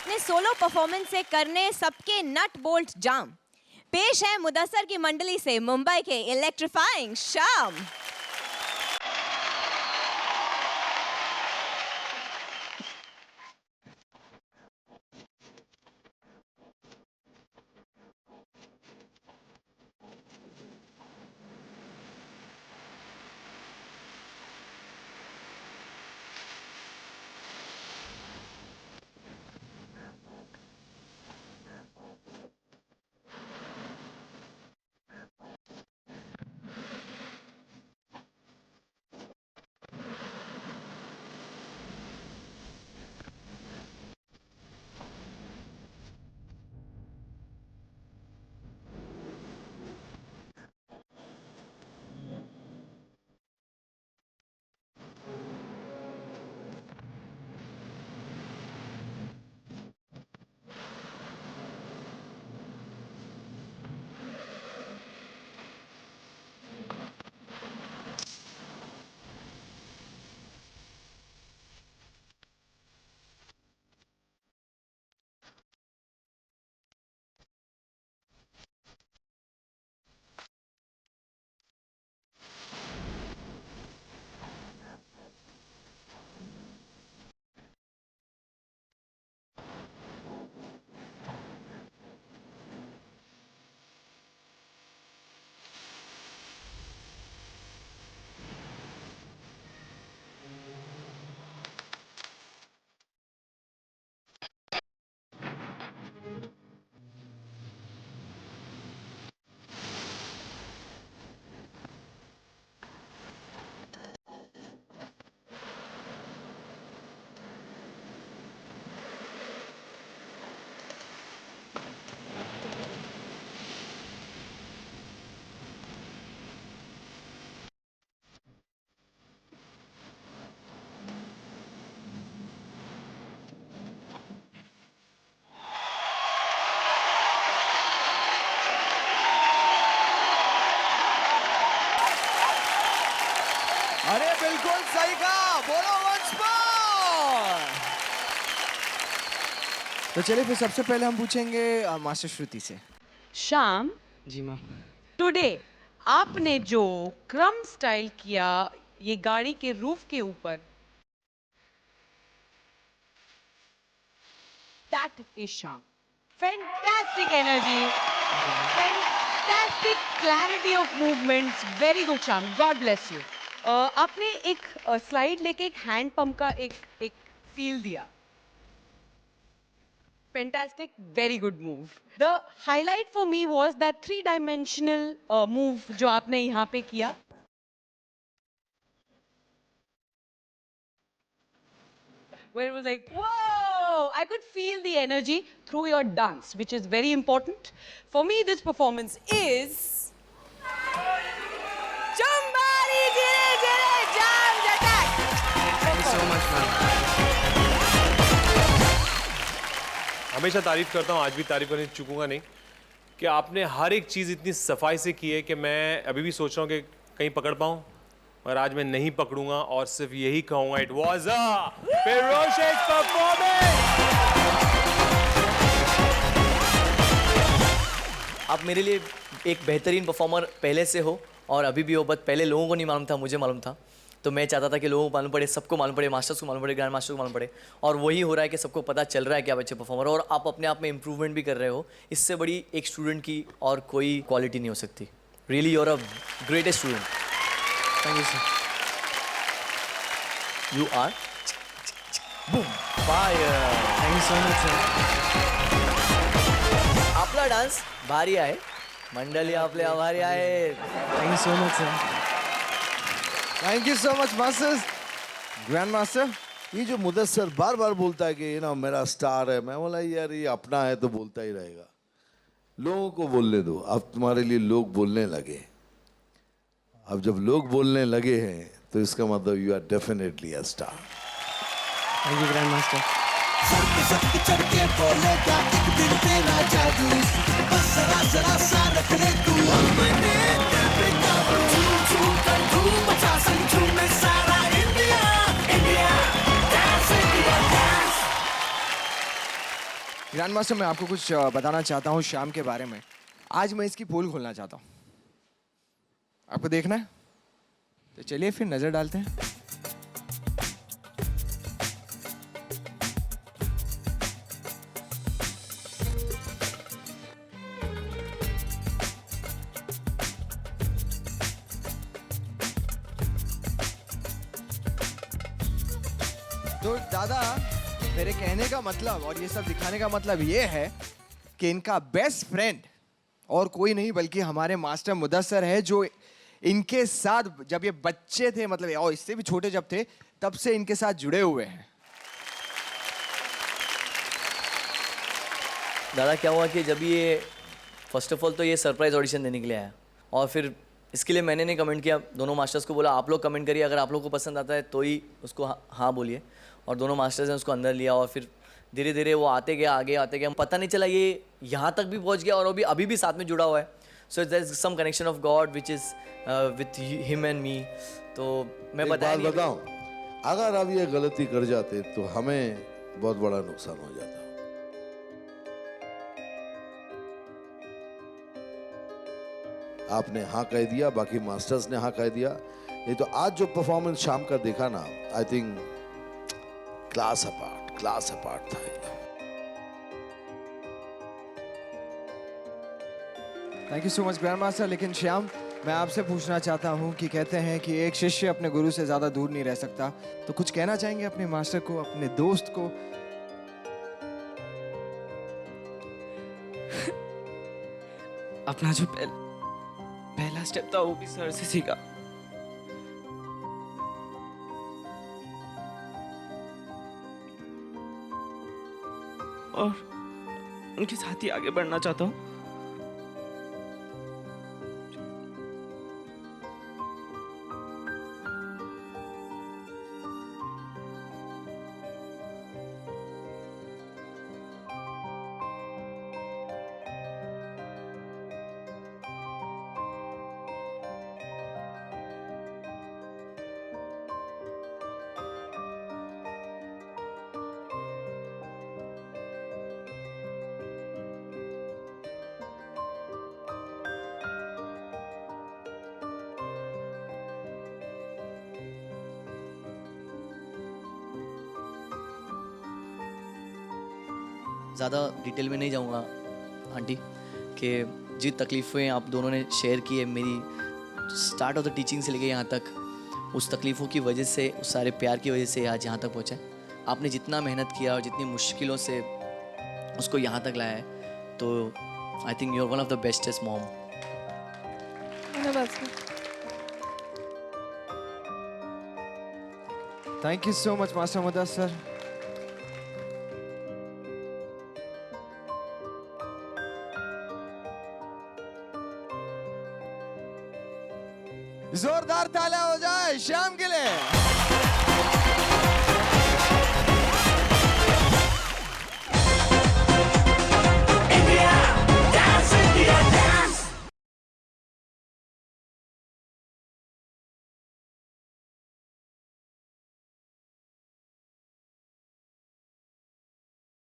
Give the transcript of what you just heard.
अपने solo performance से करने सबके नट बोल्ट जाम। पेश है मुदस्सर की मंडली से मुंबई के इलेक्ट्रीफाइंग शाम। अरे बिल्कुल सही कहा, बोलो वंस मोर। तो चलिए फिर सबसे पहले हम पूछेंगे मास्टर श्रुति से। श्याम जी मैम। टुडे आपने जो क्रम स्टाइल किया ये गाड़ी के रूफ के ऊपर, that is Shyam. Fantastic energy, fantastic clarity of movements, very good Shyam, God bless you. आपने एक स्लाइड लेके एक हैंड पंप का एक फील दिया। Fantastic, very good move. The highlight for me was that three-dimensional move जो आपने यहाँ पे किया. Where it was like, whoa! I could feel the energy through your dance, which is very important. For me, this performance is Chumbari Jire Jire Jam Jatak. Thank you so much ma'am. हमेशा तारीफ करता हूँ, आज भी तारीफ करने चूकूंगा नहीं कि आपने हर एक चीज़ इतनी सफाई से की है कि मैं अभी भी सोच रहा हूँ कि कहीं पकड़ पाऊँ, और आज मैं नहीं पकड़ूंगा और सिर्फ यही कहूँगा, it was a ferocious performance. आप मेरे लिए एक बेहतरीन परफॉर्मर पहले से हो और अभी भी हो, बट पहले लोगों को नहीं मालूम था, मुझे मालूम था। तो मैं चाहता था कि लोगों को मालूम पड़े, सबको मालूम पड़े, मास्टर्स को मालूम पड़े, ग्रैंड मास्टर को मालूम पड़े, और वही हो रहा है कि सबको पता चल रहा है कि आप अच्छे परफॉर्मर हो और आप अपने आप में इम्प्रूवमेंट भी कर रहे हो। इससे बड़ी एक स्टूडेंट की और कोई क्वालिटी नहीं हो सकती। Really you are a greatest student. Thank you sir. You are boom fire. Thank you so much sir. आपला डान्स भारी आहे, मंडळी आपले आभारी आहे। Thank you so much sir. Thank you so much masters. Grand master, ये जो मुदस्सर बार बार बोलता है कि ना मेरा स्टार है, मैं बोला यार ये अपना है तो बोलता ही रहेगा, लोगों को बोलने दो। अब तुम्हारे लिए लोग बोलने लगे, अब जब लोग बोलने लगे हैं तो इसका मतलब you are definitely a star. Thank you grand master. चढ़ के बोलेगा एक दिन तेरा जादू, बस जरा जरा सा रख ले तू अपने दिल पे काबू। झूम झूम कर धूम मचा संग झूमे सारा India, India dance India dance. Grand master, मैं आपको कुछ बताना चाहता हूँ श्याम के बारे में। आज मैं इसकी पोल खोलना चाहता हूँ। आपको देखना है? तो चलिए फिर नजर डालते हैं। तो दादा, मेरे कहने का मतलब और ये सब दिखाने का मतलब ये है कि इनका बेस्ट फ्रेंड और कोई नहीं बल्कि हमारे मास्टर मुदस्सर है, जो इनके साथ जब ये बच्चे थे, मतलब और इससे भी छोटे जब थे, तब से इनके साथ जुड़े हुए हैं। दादा क्या हुआ कि जब ये फर्स्ट ऑफ ऑल तो ये सरप्राइज ऑडिशन देने के लिए आया, और फिर इसके लिए मैंने नहीं कमेंट किया, दोनों मास्टर्स को बोला आप लोग कमेंट करिए, अगर आप लोग को पसंद आता है तो ही उसको हाँ बोलिए। और दोनों मास्टर्स ने उसको अंदर लिया, और फिर धीरे धीरे वो आते गया, आगे आते गया, पता नहीं चला ये यहाँ तक भी पहुँच गया, और वो भी अभी भी साथ में जुड़ा हुआ है। So there is some connection of God which is with him and me. तो मैं एक बात बताया बताऊं, अगर अब ये गलती कर जाते तो हमें बहुत बड़ा नुकसान हो जाता। आपने हाँ कह दिया, बाकी मास्टर्स ने हाँ कह दिया। नहीं तो आज जो परफॉर्मेंस शाम का देखा ना, आई थिंक क्लास अपार्ट था एकदम। Thank you so much grand master. लेकिन श्याम, मैं आपसे पूछना चाहता हूँ कि कहते हैं कि एक शिष्य अपने गुरु से ज़्यादा दूर नहीं रह सकता, तो कुछ कहना चाहेंगे अपने मास्टर को, अपने दोस्त को? अपना जो पहला स्टेप था वो भी सर से सीखा, और उनके साथ ही आगे बढ़ना चाहता हूँ। ज़्यादा डिटेल में नहीं जाऊँगा आंटी, कि जिन तकलीफ़ें आप दोनों ने शेयर की है मेरी स्टार्ट ऑफ द टीचिंग से लेके यहाँ तक, उस तकलीफ़ों की वजह से, उस सारे प्यार की वजह से आज यहाँ तक पहुँचा है। आपने जितना मेहनत किया और जितनी मुश्किलों से उसको यहाँ तक लाया है, तो I think you are one of the bestest mom. Thank you so much master Mudassar. जोरदार तालियां हो जाए श्याम के लिए।